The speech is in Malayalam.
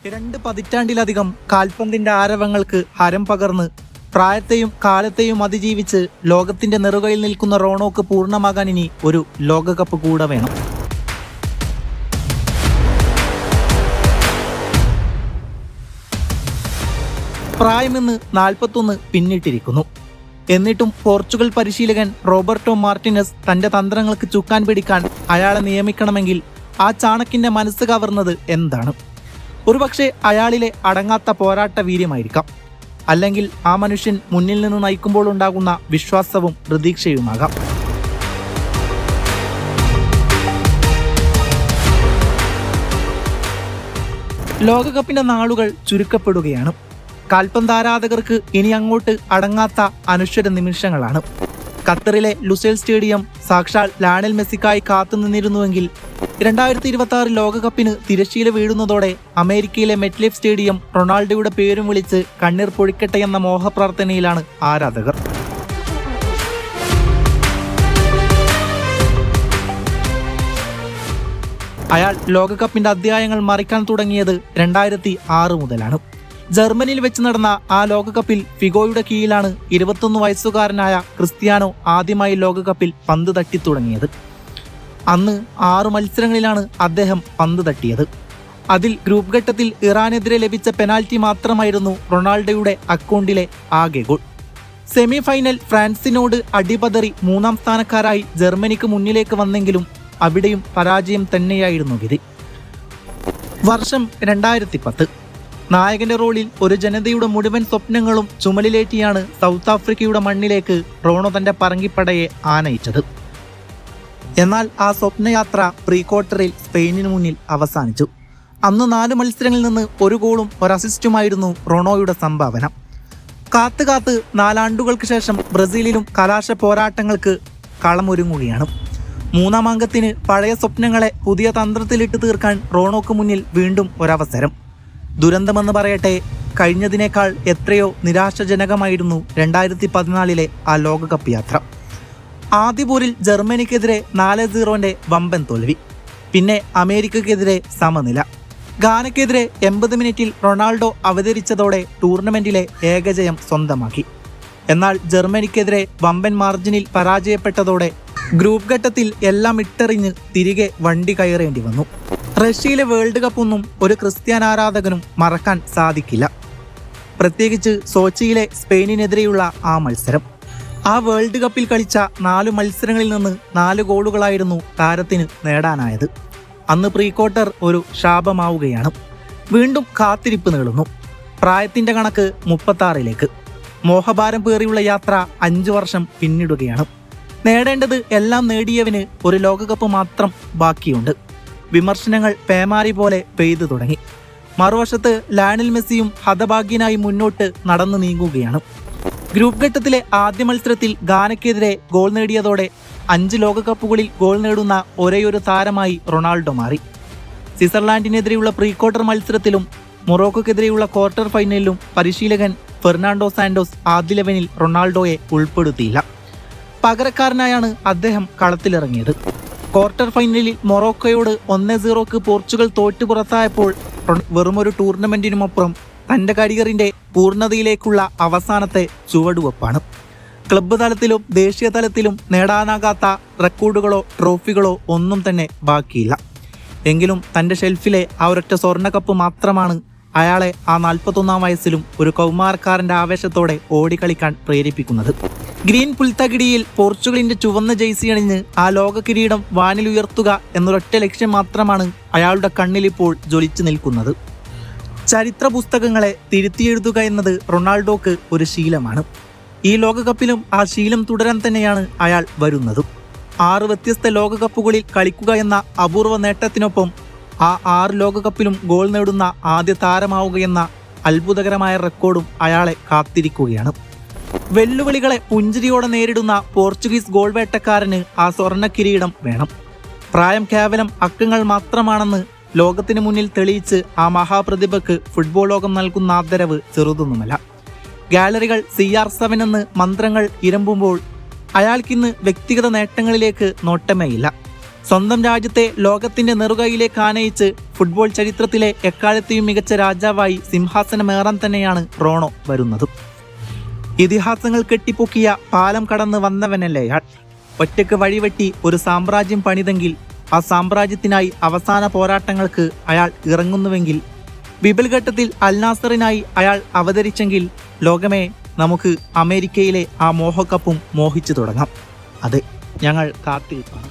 2 പതിറ്റാണ്ടിലധികം കാൽപന്തിന്റെ ആരവങ്ങൾക്ക് ഹരം പകർന്ന് പ്രായത്തെയും കാലത്തെയും അതിജീവിച്ച് ലോകത്തിന്റെ നെറുകയിൽ നിൽക്കുന്ന റോണോക്ക് പൂർണ്ണമാകാൻ ഇനി ഒരു ലോകകപ്പ് കൂടെ വേണം. പ്രായമെന്ന് 41 പിന്നിട്ടിരിക്കുന്നു. എന്നിട്ടും പോർച്ചുഗൽ പരിശീലകൻ റോബർട്ടോ മാർട്ടിനസ് തന്റെ തന്ത്രങ്ങൾക്ക് ചുക്കാൻ പിടിക്കാൻ അയാളെ നിയമിക്കണമെങ്കിൽ ആ ചാണക്കിന്റെ മനസ്സ് കവർന്നത് എന്താണ്? ഒരുപക്ഷെ അയാളിലെ അടങ്ങാത്ത പോരാട്ട വീര്യമായിരിക്കാം. അല്ലെങ്കിൽ ആ മനുഷ്യൻ മുന്നിൽ നിന്ന് നയിക്കുമ്പോൾ ഉണ്ടാകുന്ന വിശ്വാസവും പ്രതീക്ഷയുമാകാം. ലോകകപ്പിന്റെ നാളുകൾ ചുരുക്കപ്പെടുകയാണ്. കാൽപന്ത് ആരാധകർക്ക് ഇനി അങ്ങോട്ട് അടങ്ങാത്ത അനശ്വര നിമിഷങ്ങളാണ്. ഖത്തറിലെ ലുസൈൽ സ്റ്റേഡിയം സാക്ഷാൽ ലയണൽ മെസ്സിക്കായി കാത്തുനിന്നിരുന്നുവെങ്കിൽ 2026 ലോകകപ്പിന് തിരശ്ശീല വീഴുന്നതോടെ അമേരിക്കയിലെ മെറ്റ്ലൈഫ് സ്റ്റേഡിയം റൊണാൾഡോയുടെ പേരും വിളിച്ച് കണ്ണീർ പൊഴിക്കട്ടെ എന്ന മോഹപ്രാർത്ഥനയിലാണ് ആരാധകർ. അയാൾ ലോകകപ്പിന്റെ അധ്യായങ്ങൾ മറിക്കാൻ തുടങ്ങിയത് 2006 മുതലാണ്. ജർമ്മനിയിൽ വെച്ച് നടന്ന ആ ലോകകപ്പിൽ ഫിഗോയുടെ കീഴിലാണ് 21 വയസ്സുകാരനായ ക്രിസ്ത്യാനോ ആദ്യമായി ലോകകപ്പിൽ പന്ത് തട്ടി തുടങ്ങിയത്. അന്ന് 6 മത്സരങ്ങളിലാണ് അദ്ദേഹം പന്ത് തട്ടിയത്. അതിൽ ഗ്രൂപ്പ് ഘട്ടത്തിൽ ഇറാനെതിരെ ലഭിച്ച പെനാൽറ്റി മാത്രമായിരുന്നു റൊണാൾഡോയുടെ അക്കൗണ്ടിലെ ആകെ ഗോൾ. സെമി ഫൈനൽ ഫ്രാൻസിനോട് അടിപതറി 3ാം സ്ഥാനക്കാരായി ജർമ്മനിക്ക് മുന്നിലേക്ക് വന്നെങ്കിലും അവിടെയും പരാജയം തന്നെയായിരുന്നു വിധി. വർഷം 2010. നായകന്റെ റോളിൽ ഒരു ജനതയുടെ മുഴുവൻ സ്വപ്നങ്ങളും ചുമലിലേറ്റിയാണ് സൗത്ത് ആഫ്രിക്കയുടെ മണ്ണിലേക്ക് റോണോ തന്റെ പറങ്കിപ്പടയെ ആനയിച്ചത്. എന്നാൽ ആ സ്വപ്നയാത്ര പ്രീ ക്വാർട്ടറിൽ സ്പെയിനിന് മുന്നിൽ അവസാനിച്ചു. അന്ന് 4 മത്സരങ്ങളിൽ നിന്ന് 1 ഗോളും 1 അസിസ്റ്റുമായിരുന്നു റോണോയുടെ സംഭാവന. കാത്ത് 4 ആണ്ടുകൾക്ക് ശേഷം ബ്രസീലിലും കലാശ പോരാട്ടങ്ങൾക്ക് കളമൊരുങ്ങുകയാണ്. 3ാം അംഗത്തിന് പഴയ സ്വപ്നങ്ങളെ പുതിയ തന്ത്രത്തിലിട്ട് തീർക്കാൻ റോണോക്ക് മുന്നിൽ വീണ്ടും ഒരവസരം. ദുരന്തമെന്ന് പറയട്ടെ, കഴിഞ്ഞതിനേക്കാൾ എത്രയോ നിരാശാജനകമായിരുന്നു 2014 ആ ലോകകപ്പ് യാത്ര. ആദ്യ പോരിൽ ജർമ്മനിക്കെതിരെ 4-0 വമ്പൻ തോൽവി. പിന്നെ അമേരിക്കക്കെതിരെ സമനില. ഗാനയ്ക്കെതിരെ 80 മിനിറ്റിൽ റൊണാൾഡോ അവതരിച്ചതോടെ ടൂർണമെന്റിലെ ഏകജയം സ്വന്തമാക്കി. എന്നാൽ ജർമ്മനിക്കെതിരെ വമ്പൻ മാർജിനിൽ പരാജയപ്പെട്ടതോടെ ഗ്രൂപ്പ് ഘട്ടത്തിൽ എല്ലാം ഇട്ടെറിഞ്ഞ് തിരികെ വണ്ടി കയറേണ്ടി വന്നു. റഷ്യയിലെ വേൾഡ് കപ്പൊന്നും ഒരു ക്രിസ്ത്യൻ ആരാധകനും മറക്കാൻ സാധിക്കില്ല. പ്രത്യേകിച്ച് സോച്ചിയിലെ സ്പെയിനിനെതിരെയുള്ള ആ മത്സരം. ആ വേൾഡ് കപ്പിൽ കളിച്ച 4 മത്സരങ്ങളിൽ നിന്ന് 4 ഗോളുകളായിരുന്നു താരത്തിന് നേടാനായത്. അന്ന് പ്രീ ക്വാർട്ടർ ഒരു ശാപമാവുകയാണ്. വീണ്ടും കാത്തിരിപ്പ് നീളുന്നു. പ്രായത്തിന്റെ കണക്ക് 36ലേക്ക്. മോഹഭാരം പേറിയുള്ള യാത്ര 5 വർഷം പിന്നിടുകയാണ്. നേടേണ്ടത് എല്ലാം നേടിയവന് ഒരു ലോകകപ്പ് മാത്രം ബാക്കിയുണ്ട്. വിമർശനങ്ങൾ പേമാരി പോലെ പെയ്തു തുടങ്ങി. മറുവശത്ത് ലയണൽ മെസ്സിയും ഹതഭാഗ്യനായി മുന്നോട്ട് നടന്നു നീങ്ങുകയാണ്. ഗ്രൂപ്പ് ഘട്ടത്തിലെ ആദ്യ മത്സരത്തിൽ ഗാനയ്ക്കെതിരെ ഗോൾ നേടിയതോടെ 5 ലോകകപ്പുകളിൽ ഗോൾ നേടുന്ന ഒരേയൊരു താരമായി റൊണാൾഡോ മാറി. സ്വിറ്റ്സർലാൻഡിനെതിരെയുള്ള പ്രീ ക്വാർട്ടർ മത്സരത്തിലും മൊറോക്കോക്കെതിരെയുള്ള ക്വാർട്ടർ ഫൈനലിലും പരിശീലകൻ ഫെർണാണ്ടോ സാന്റോസ് ആദ്യ 11-ൽ റൊണാൾഡോയെ ഉൾപ്പെടുത്തിയില്ല. പകരക്കാരനായാണ് അദ്ദേഹം കളത്തിലിറങ്ങിയത്. ക്വാർട്ടർ ഫൈനലിൽ മൊറോക്കോയോട് 1-0 പോർച്ചുഗൽ തോറ്റു പുറത്തായപ്പോൾ വെറുമൊരു ടൂർണമെന്റിനുമപ്പുറം തന്റെ കരിയറിന്റെ പൂർണ്ണതയിലേക്കുള്ള അവസാനത്തെ ചുവടുവെപ്പാണ്. ക്ലബ്ബ് തലത്തിലും ദേശീയ തലത്തിലും നേടാനാകാത്ത റെക്കോർഡുകളോ ട്രോഫികളോ ഒന്നും തന്നെ ബാക്കിയില്ല. എങ്കിലും തന്റെ ഷെൽഫിലെ ആ ഒരൊറ്റ സ്വർണ്ണ കപ്പ് മാത്രമാണ് അയാളെ ആ 41ാം വയസ്സിലും ഒരു കൗമാരക്കാരന്റെ ആവേശത്തോടെ ഓടിക്കളിക്കാൻ പ്രേരിപ്പിക്കുന്നത്. ഗ്രീൻ പുൽത്തകിടിയിൽ പോർച്ചുഗലിന്റെ ചുവന്ന ജേഴ്സി അണിഞ്ഞ് ആ ലോക കിരീടം വാനിലുയർത്തുക എന്നൊരൊറ്റ ലക്ഷ്യം മാത്രമാണ് അയാളുടെ കണ്ണിലിപ്പോൾ ജ്വലിച്ചു നിൽക്കുന്നത്. ചരിത്ര പുസ്തകങ്ങളെ തിരുത്തിയെഴുതുക എന്നത് റൊണാൾഡോക്ക് ഒരു ശീലമാണ്. ഈ ലോകകപ്പിലും ആ ശീലം തുടരാൻ തന്നെയാണ് അയാൾ വരുന്നതും. 6 വ്യത്യസ്ത ലോകകപ്പുകളിൽ കളിക്കുക എന്ന അപൂർവ നേട്ടത്തിനൊപ്പം ആ 6 ലോകകപ്പിലും ഗോൾ നേടുന്ന ആദ്യ താരമാവുകയെന്ന അത്ഭുതകരമായ റെക്കോർഡും അയാളെ കാത്തിരിക്കുകയാണ്. വെല്ലുവിളികളെ പുഞ്ചിരിയോടെ നേരിടുന്ന പോർച്ചുഗീസ് ഗോൾ വേട്ടക്കാരന് ആ സ്വർണ്ണ കിരീടം വേണം. പ്രായം കേവലം അക്കങ്ങൾ മാത്രമാണെന്ന് ലോകത്തിന് മുന്നിൽ തെളിയിച്ച് ആ മഹാപ്രതിഭയ്ക്ക് ഫുട്ബോൾ ലോകം നൽകുന്ന ആദരവ് ചെറുതൊന്നുമല്ല. ഗാലറികൾ CR7 എന്ന് മന്ത്രങ്ങൾ ഇരമ്പുമ്പോൾ അയാൾക്കിന്ന് വ്യക്തിഗത നേട്ടങ്ങളിലേക്ക് നോട്ടമേയില്ല. സ്വന്തം രാജ്യത്തെ ലോകത്തിന്റെ നെറുകയിലേക്ക് ആനയിച്ച് ഫുട്ബോൾ ചരിത്രത്തിലെ എക്കാലത്തെയും മികച്ച രാജാവായി സിംഹാസനമേറാൻ തന്നെയാണ് റോണോ വരുന്നതും. ഇതിഹാസങ്ങൾ കെട്ടിപ്പൊക്കിയ പാലം കടന്ന് വന്നവനല്ലേ അയാൾ. ഒറ്റയ്ക്ക് വഴിവെട്ടി ഒരു സാമ്രാജ്യം പണിതെങ്കിൽ ആ സാമ്രാജ്യത്തിനായി അവസാന പോരാട്ടങ്ങൾക്ക് അയാൾ ഇറങ്ങുന്നുവെങ്കിൽ, വിപൽഘട്ടത്തിൽ അൽ നാസറിനായി അയാൾ അവതരിച്ചെങ്കിൽ, ലോകമേ, നമുക്ക് അമേരിക്കയിലെ ആ മോഹക്കപ്പും മോഹിച്ചു തുടങ്ങാം. അതെ, ഞങ്ങൾ കാത്തിരിക്കുന്നു.